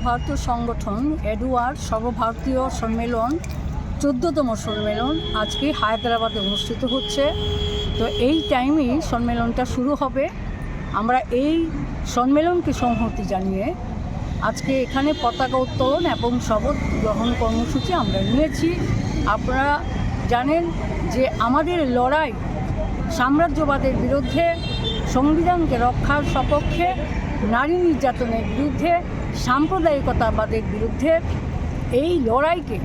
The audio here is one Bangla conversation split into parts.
সর্বভারতীয় সংগঠন এডওয়ার্ড সর্বভারতীয় সম্মেলন 14তম সম্মেলন আজকে হায়দ্রাবাদে অনুষ্ঠিত হচ্ছে। তো এই টাইমেই সম্মেলনটা শুরু হবে। আমরা এই সম্মেলনকে সংহতি জানিয়ে আজকে এখানে পতাকা উত্তোলন এবং শপথ গ্রহণ কর্মসূচি আমরা নিয়েছি। আপনারা জানেন যে আমাদের লড়াই সাম্রাজ্যবাদের বিরুদ্ধে, সংবিধানকে রক্ষার সপক্ষে, নারী নির্যাতনের বিরুদ্ধে, সাম্প্রদায়িকতাবাদের বিরুদ্ধে। এই লড়াইকে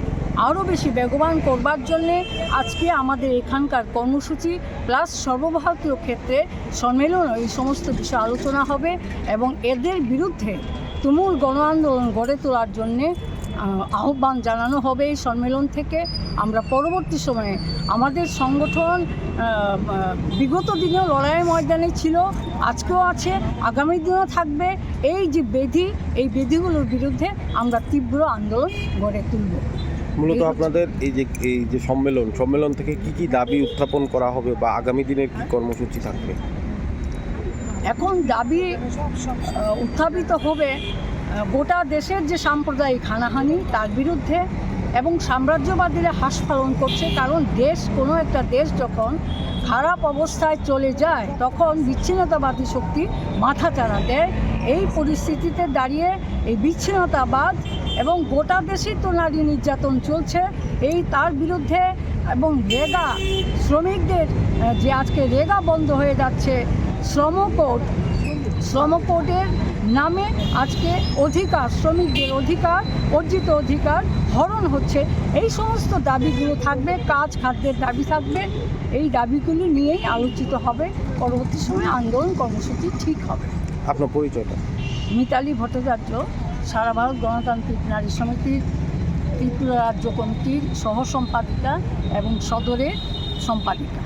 আরও বেশি বেগবান করবার জন্যে আজকে আমাদের এখানকার কর্মসূচি প্লাস সর্বভারতীয় ক্ষেত্রে সম্মেলন এই সমস্ত বিষয়ে আলোচনা হবে এবং এদের বিরুদ্ধে তুমুল গণ আন্দোলন গড়ে তোলার জন্যে আহ্বান জানানো হবে এই সম্মেলন থেকে। আমরা পরবর্তী সময়ে আমাদের সংগঠন বিগত দিনেও লড়াইয়ের ময়দানে ছিল, আজকেও আছে, আগামী দিনেও থাকবে। এই যে বেধি, এই বেধিগুলোর বিরুদ্ধে আমরা তীব্র আন্দোলন গড়ে তুলব। মূলত আপনাদের এই যে সম্মেলন থেকে কি দাবি উত্থাপন করা হবে বা আগামী দিনের কি কর্মসূচি থাকবে? এখন দাবি উত্থাপিত হবে গোটা দেশের যে সাম্প্রদায়িক হানাহানি তার বিরুদ্ধে এবং সাম্রাজ্যবাদীরা হাস পালন করছে। কারণ কোনো একটা দেশ যখন খারাপ অবস্থায় চলে যায় তখন বিচ্ছিন্নতাবাদী শক্তি মাথাচাড়া দেয়। এই পরিস্থিতিতে দাঁড়িয়ে এই বিচ্ছিন্নতাবাদ এবং গোটা দেশেই তো নারী নির্যাতন চলছে, তার বিরুদ্ধে এবং রেগা শ্রমিকদের যে আজকে রেগা বন্ধ হয়ে যাচ্ছে, শ্রমকোডের নামে আজকে শ্রমিকদের অর্জিত অধিকার হরণ হচ্ছে। এই সমস্ত দাবিগুলো থাকবে, খাদ্যের দাবি থাকবে। এই দাবিগুলি নিয়েই আলোচিত হবে। পরবর্তী সময়ে আন্দোলন কর্মসূচি ঠিক হবে। আপনার পরিচয়টা? মিতালি ভট্টাচার্য, সারা ভারত গণতান্ত্রিক নারী সমিতির ত্রিপুরা রাজ্য কমিটির সহ সম্পাদিকা এবং সদরের সম্পাদিকা।